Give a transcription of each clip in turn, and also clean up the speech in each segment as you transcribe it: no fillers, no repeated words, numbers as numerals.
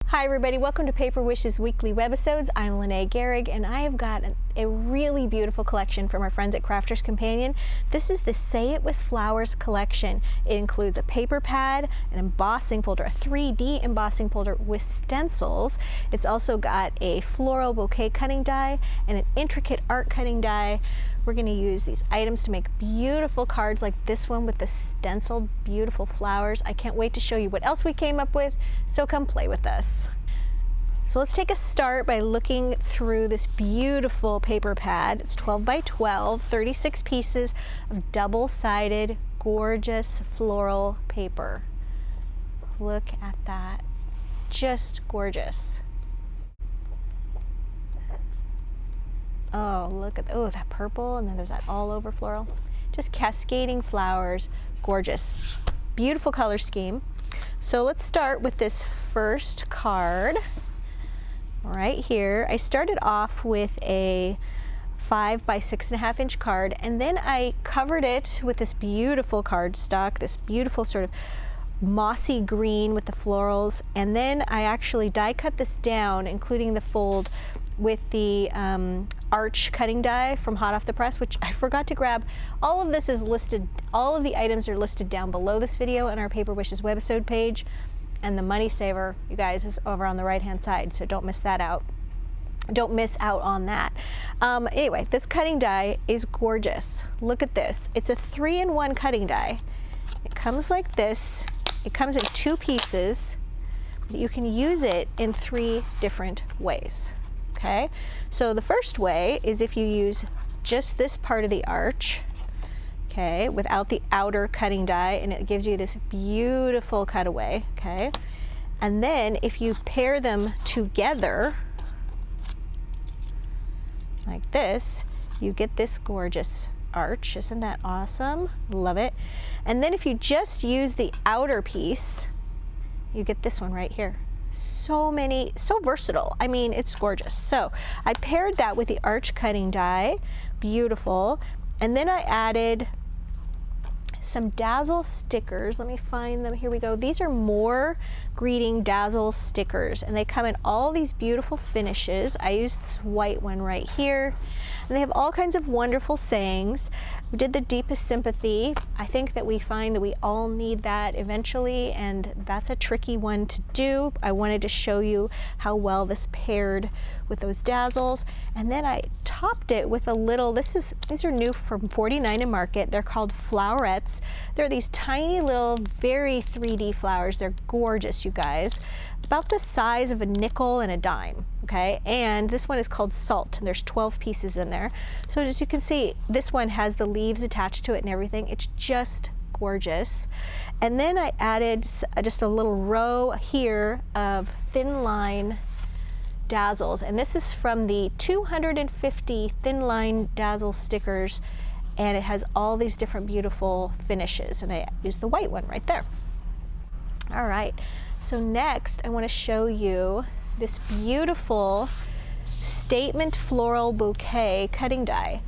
Hi everybody, welcome to Paper Wishes Weekly Webisodes. I'm Lene Gehrig and I have got a really beautiful collection from our friends at Crafters Companion. This is the Say It With Flowers collection. It includes a paper pad, an embossing folder, a 3D embossing folder with stencils. It's also got a floral bouquet cutting die and an intricate art cutting die. We're going to use these items to make beautiful cards like this one with the stenciled beautiful flowers. I can't wait to show you what else we came up with, so come play with us. So let's take a start by looking through this beautiful paper pad. It's 12 by 12, 36 pieces of double-sided, gorgeous floral paper. Look at that, just gorgeous. Oh, look at, oh, that purple, and then there's that all over floral. Just cascading flowers, gorgeous. Beautiful color scheme. So let's start with this first card right here. I started off with a 5 by 6.5 inch card, and then I covered it with this beautiful cardstock, this beautiful sort of mossy green with the florals, and then I actually die cut this down, including the fold, with the arch cutting die from hot off the press, which I forgot to grab. All of this is listed, all of the items are listed down below this video on our Paper Wishes webisode page, and the money saver, you guys, is over on the right hand side, so don't miss that out. Don't miss out on that. Anyway, this cutting die is gorgeous. Look at this. It's a 3-in-1 cutting die. It comes like this. It comes in 2 pieces. You can use it in 3 different ways. Okay, so the first way is if you use just this part of the arch, okay, without the outer cutting die, and it gives you this beautiful cutaway, okay? And then if you pair them together like this, you get this gorgeous arch. Isn't that awesome? Love it. And then if you just use the outer piece, you get this one right here. So versatile. I mean, it's gorgeous. So I paired that with the arch cutting die, beautiful, and then I added some Dazzle stickers. Let me find them. Here we go. These are more greeting Dazzle stickers, and they come in all these beautiful finishes. I used this white one right here, and they have all kinds of wonderful sayings. We did the deepest sympathy. I think that we find that we all need that eventually, and that's a tricky one to do. I wanted to show you how well this paired with those Dazzles, and then I topped it with a little, these are new from 49 in Market. They're called Flowerettes. They're these tiny little, very 3D flowers. They're gorgeous, you guys. About the size of a nickel and a dime, okay? And this one is called Salt, and there's 12 pieces in there. So as you can see, this one has the leaves attached to it and everything. It's just gorgeous. And then I added just a little row here of thin line Dazzles, and this is from the 250 thin line Dazzle stickers, and it has all these different beautiful finishes, and I used the white one right there. All right, so next I want to show you this beautiful statement floral bouquet cutting die.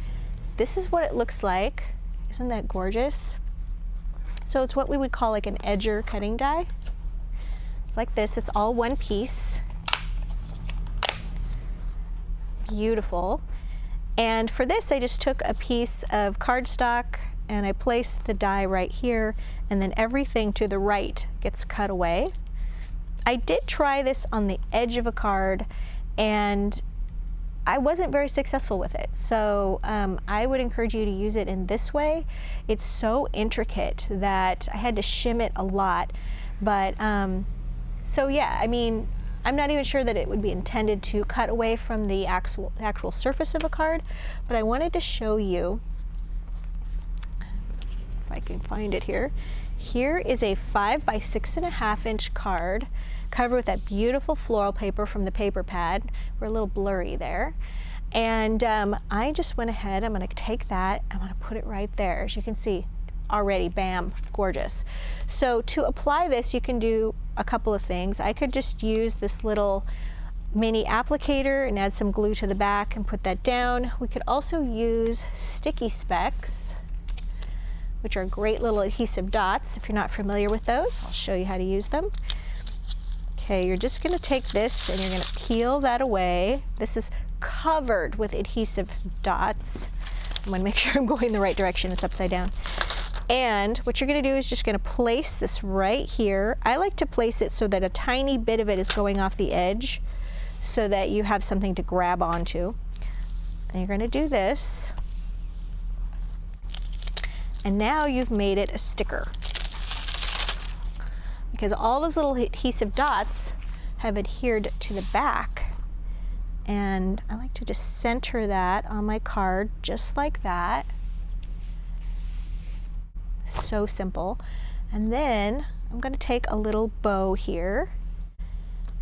This is what it looks like. Isn't that gorgeous? So it's what we would call like an edger cutting die. It's like this. It's all one piece. Beautiful. And for this I just took a piece of cardstock and I placed the die right here, and then everything to the right gets cut away. I did try this on the edge of a card and I wasn't very successful with it, so I would encourage you to use it in this way. It's so intricate that I had to shim it a lot, but so yeah, I mean, I'm not even sure that it would be intended to cut away from the actual surface of a card, but I wanted to show you, if I can find it here. Here is a 5 by 6.5 inch card covered with that beautiful floral paper from the paper pad. We're a little blurry there. And I just went ahead, I'm going to take that, I'm going to put it right there. As you can see, already, bam, gorgeous. So to apply this, you can do a couple of things. I could just use this little mini applicator and add some glue to the back and put that down. We could also use sticky specks, which are great little adhesive dots. If you're not familiar with those, I'll show you how to use them. Okay, you're just going to take this and you're going to peel that away. This is covered with adhesive dots. I'm going to make sure I'm going the right direction. It's upside down. And what you're going to do is just going to place this right here. I like to place it so that a tiny bit of it is going off the edge so that you have something to grab onto. And you're going to do this. And now you've made it a sticker. Because all those little adhesive dots have adhered to the back. And I like to just center that on my card just like that. So simple. And then I'm going to take a little bow here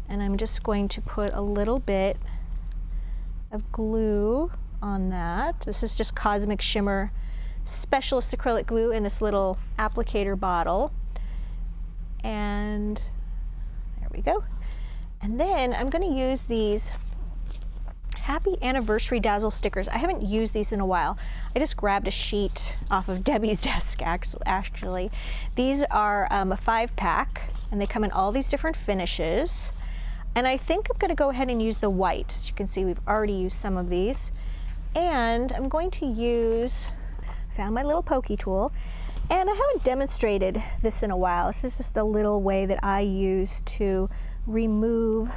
and I'm just going to put a little bit of glue on that. This is just Cosmic Shimmer Specialist Acrylic Glue in this little applicator bottle. And there we go. And then I'm going to use these Happy Anniversary Dazzle stickers. I haven't used these in a while. I just grabbed a sheet off of Debbie's desk actually. These are a 5-pack and they come in all these different finishes. And I think I'm going to go ahead and use the white. As you can see, we've already used some of these. And I'm going to use, found my little pokey tool. And I haven't demonstrated this in a while. This is just a little way that I use to remove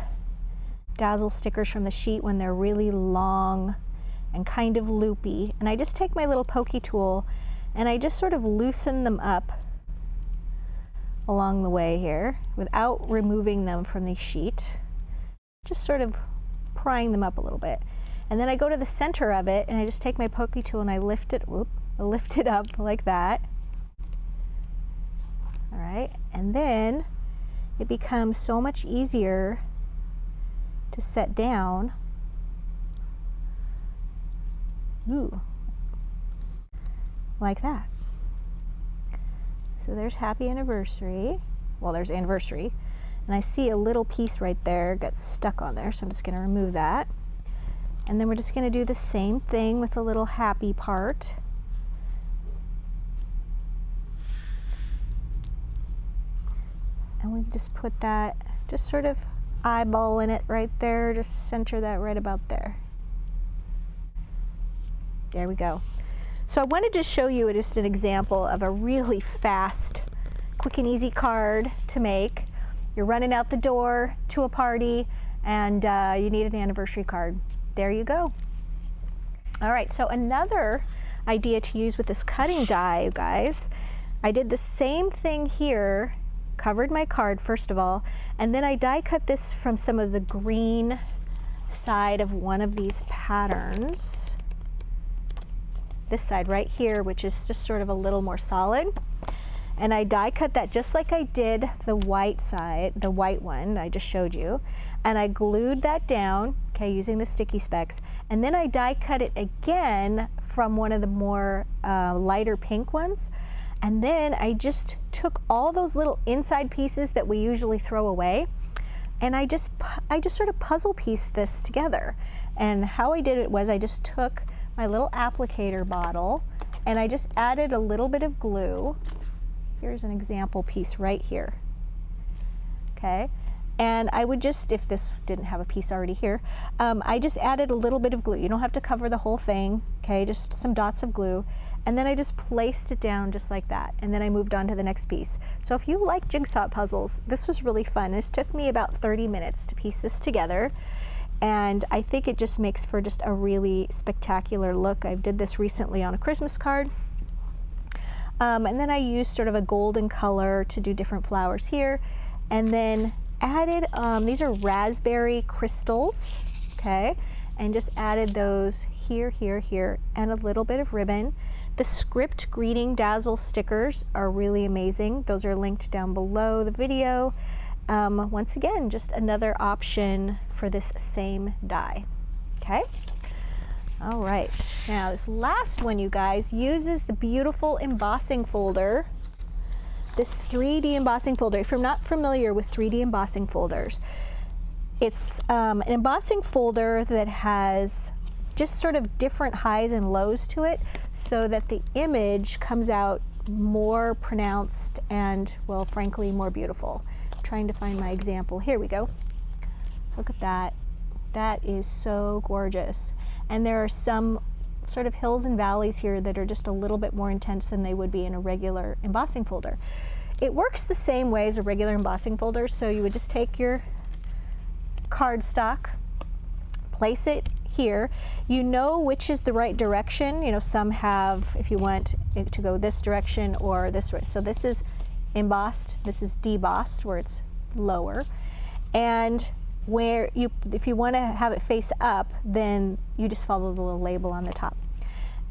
dazzle stickers from the sheet when they're really long and kind of loopy. And I just take my little pokey tool and I just sort of loosen them up along the way here without removing them from the sheet. Just sort of prying them up a little bit. And then I go to the center of it and I just take my pokey tool and I lift it, I lift it up like that. All right, and then it becomes so much easier to set down. Ooh, like that. So there's Happy Anniversary. Well, there's Anniversary. And I see a little piece right there got stuck on there, so I'm just going to remove that. And then we're just going to do the same thing with the little happy part. And we just put that, just sort of eyeball in it right there, just center that right about there. There we go. So I wanted to show you just an example of a really fast, quick and easy card to make. You're running out the door to a party and you need an anniversary card. There you go. All right, so another idea to use with this cutting die, you guys, I did the same thing here. Covered my card first of all, and then I die cut this from some of the green side of one of these patterns. This side right here, which is just sort of a little more solid. And I die cut that just like I did the white side, the white one I just showed you. And I glued that down, okay, using the sticky specs. And then I die cut it again from one of the more lighter pink ones. And then I just took all those little inside pieces that we usually throw away, and I just sort of puzzle pieced this together. And how I did it was I just took my little applicator bottle and I just added a little bit of glue. Here's an example piece right here. Okay. And I would just, if this didn't have a piece already here, I just added a little bit of glue. You don't have to cover the whole thing, okay, just some dots of glue. And then I just placed it down just like that. And then I moved on to the next piece. So if you like jigsaw puzzles, this was really fun. This took me about 30 minutes to piece this together. And I think it just makes for just a really spectacular look. I did this recently on a Christmas card. And then I used sort of a golden color to do different flowers here. And then added, these are raspberry crystals, okay, and just added those here, here, here, and a little bit of ribbon. The script greeting dazzle stickers are really amazing. Those are linked down below the video. Once again, just another option for this same die, okay? All right, now this last one, you guys, uses the beautiful embossing folder. This 3D embossing folder. If you're not familiar with 3D embossing folders, it's an embossing folder that has just sort of different highs and lows to it so that the image comes out more pronounced and, well, frankly, more beautiful. I'm trying to find my example. Here we go. Look at that. That is so gorgeous. And there are some sort of hills and valleys here that are just a little bit more intense than they would be in a regular embossing folder. It works the same way as a regular embossing folder, so you would just take your cardstock, place it here. You know which is the right direction. You know, some have, if you want it to go this direction or this way. So this is embossed, this is debossed, where it's lower. And where you, if you want to have it face up, then you just follow the little label on the top.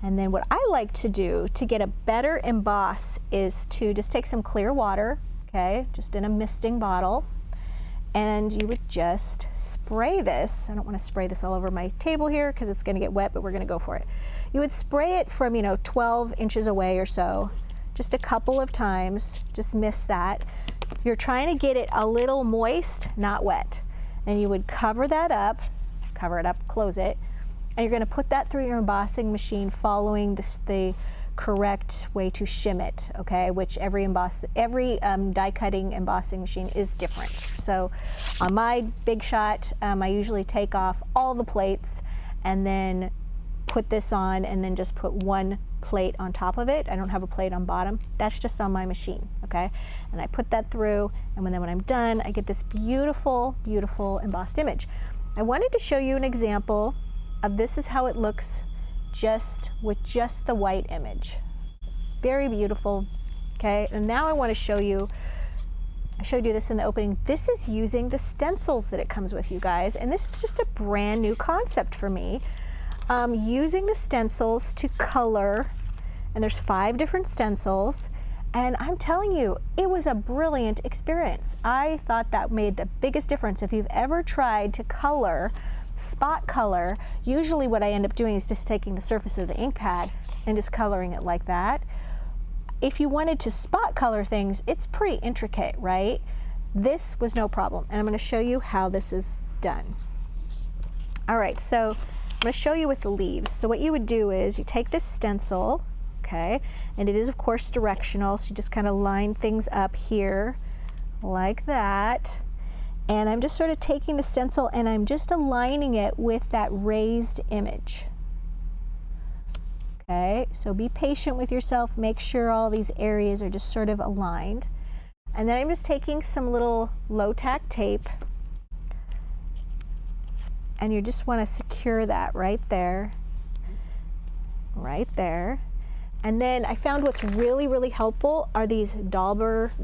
And then what I like to do to get a better emboss is to just take some clear water, okay, just in a misting bottle, and you would just spray this. I don't want to spray this all over my table here because it's going to get wet, but we're going to go for it. You would spray it from, you know, 12 inches away or so, just a couple of times, just mist that. You're trying to get it a little moist, not wet. And you would cover that up, cover it up, close it, and you're going to put that through your embossing machine following the correct way to shim it, okay, which every die cutting embossing machine is different. So on my Big Shot, I usually take off all the plates and then put this on and then just put one plate on top of it. I don't have a plate on bottom. That's just on my machine, okay? And I put that through, and then when I'm done, I get this beautiful, beautiful embossed image. I wanted to show you an example of this is how it looks with just the white image. Very beautiful, okay? And now I want to show you, I showed you this in the opening, this is using the stencils that it comes with, you guys, and this is just a brand new concept for me. Using the stencils to color, and there's 5 different stencils, and I'm telling you, it was a brilliant experience. I thought that made the biggest difference. If you've ever tried to color, spot color, usually what I end up doing is just taking the surface of the ink pad and just coloring it like that. If you wanted to spot color things, it's pretty intricate, right? This was no problem, and I'm going to show you how this is done. All right, so I'm going to show you with the leaves. So what you would do is you take this stencil, okay, and it is of course directional, so you just kind of line things up here like that. And I'm just sort of taking the stencil and I'm just aligning it with that raised image. Okay, so be patient with yourself, make sure all these areas are just sort of aligned. And then I'm just taking some little low-tack tape, and you just want to secure that right there, right there. And then I found what's really, really helpful are these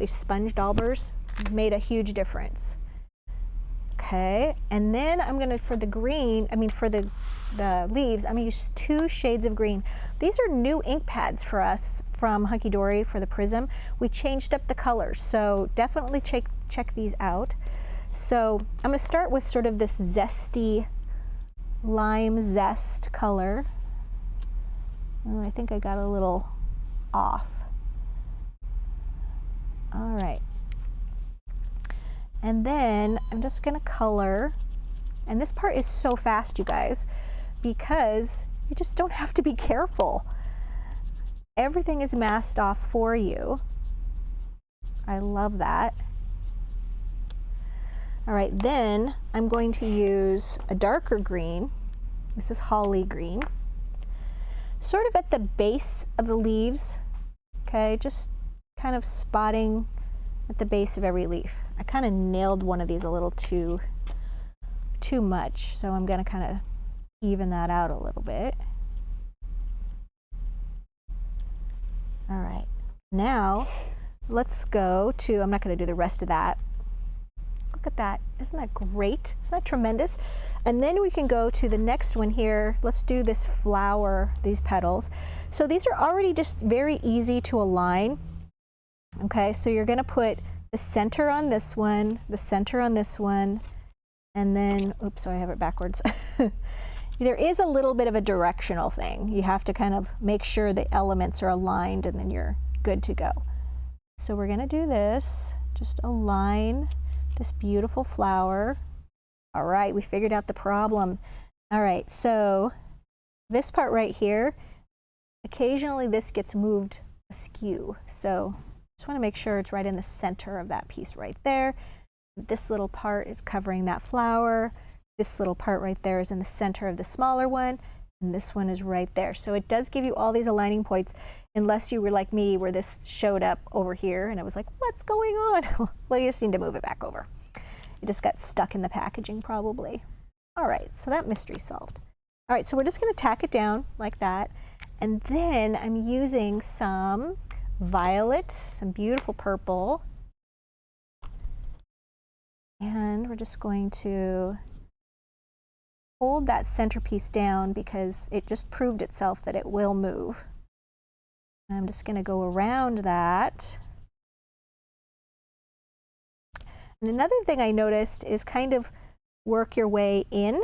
sponge daubers. Made a huge difference. Okay, and then I'm gonna, for the leaves, I'm gonna use 2 shades of green. These are new ink pads for us from Hunky Dory for the Prism. We changed up the colors, so definitely check these out. So I'm gonna start with sort of this zesty lime zest color. Oh, I think I got a little off. All right. And then I'm just gonna color, and this part is so fast, you guys, because you just don't have to be careful. Everything is masked off for you. I love that. All right, then I'm going to use a darker green. This is holly green. Sort of at the base of the leaves, okay, just kind of spotting at the base of every leaf. I kind of nailed one of these a little too much, so I'm going to kind of even that out a little bit. All right, now let's go to, I'm not going to do the rest of that. Look at that, isn't that great? Isn't that tremendous? And then we can go to the next one here. Let's do this flower, these petals. So these are already just very easy to align. Okay, so you're going to put the center on this one, the center on this one, and then, oops, so I have it backwards. There is a little bit of a directional thing. You have to kind of make sure the elements are aligned, and then you're good to go. So we're going to do this, just align this beautiful flower. All right, we figured out the problem. All right, so this part right here, occasionally this gets moved askew, so just want to make sure it's right in the center of that piece right there. This little part is covering that flower. This little part right there is in the center of the smaller one, and this one is right there. So it does give you all these aligning points, unless you were like me where this showed up over here and it was like, what's going on? Well, you just need to move it back over. It just got stuck in the packaging probably. All right, so that mystery's solved. All right, so we're just gonna tack it down like that. And then I'm using some violet, some beautiful purple. And we're just going to hold that centerpiece down because it just proved itself that it will move. And I'm just going to go around that. And another thing I noticed is kind of work your way in.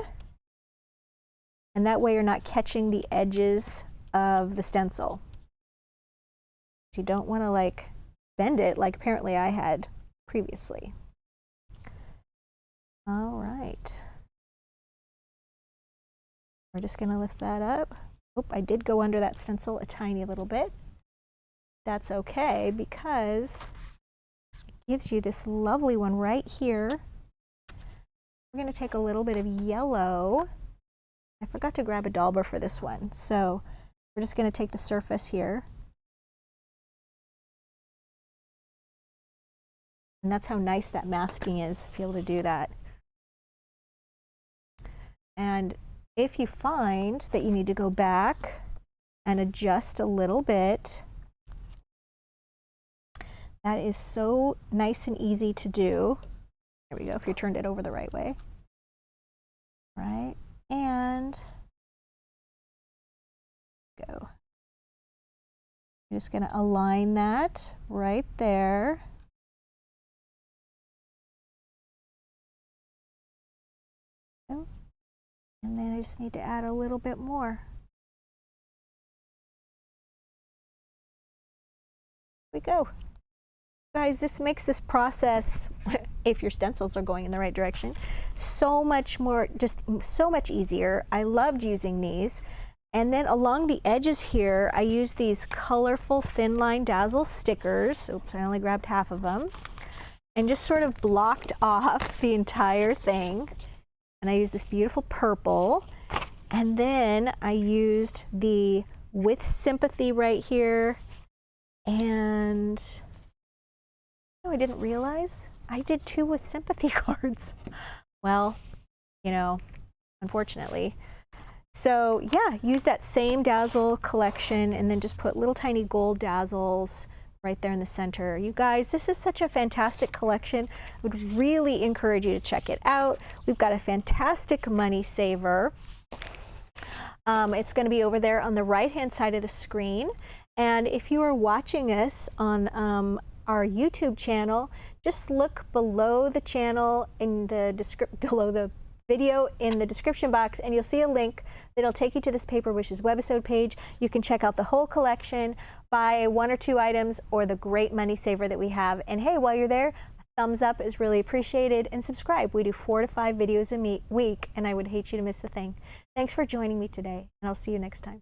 And that way you're not catching the edges of the stencil. So you don't want to like bend it like apparently I had previously. All right. We're just going to lift that up. Oop, I did go under that stencil a tiny little bit. That's okay because it gives you this lovely one right here. We're going to take a little bit of yellow. I forgot to grab a dauber for this one, so we're just going to take the surface here. And that's how nice that masking is, to be able to do that. And if you find that you need to go back and adjust a little bit, that is so nice and easy to do. There we go, if you turned it over the right way. Right, and go. I'm just going to align that right there. And then I just need to add a little bit more. Here we go. Guys, this makes this process, if your stencils are going in the right direction, so much more, just so much easier. I loved using these. And then along the edges here, I use these colorful thin line dazzle stickers. Oops, I only grabbed half of them. And just sort of blocked off the entire thing. And I used this beautiful purple. And then I used the With Sympathy right here. And oh, I didn't realize I did 2 With Sympathy cards. Well, you know, unfortunately. So yeah, use that same dazzle collection and then just put little tiny gold dazzles right there in the center. You guys, this is such a fantastic collection. I would really encourage you to check it out. We've got a fantastic money saver. It's going to be over there on the right-hand side of the screen. And if you are watching us on our YouTube channel, just look below the channel in the below the video in the description box, and you'll see a link that'll take you to this Paper Wishes webisode page. You can check out the whole collection, buy 1 or 2 items, or the great money saver that we have. And hey, while you're there, a thumbs up is really appreciated, and subscribe. We do 4 to 5 videos a week, and I would hate you to miss a thing. Thanks for joining me today, and I'll see you next time.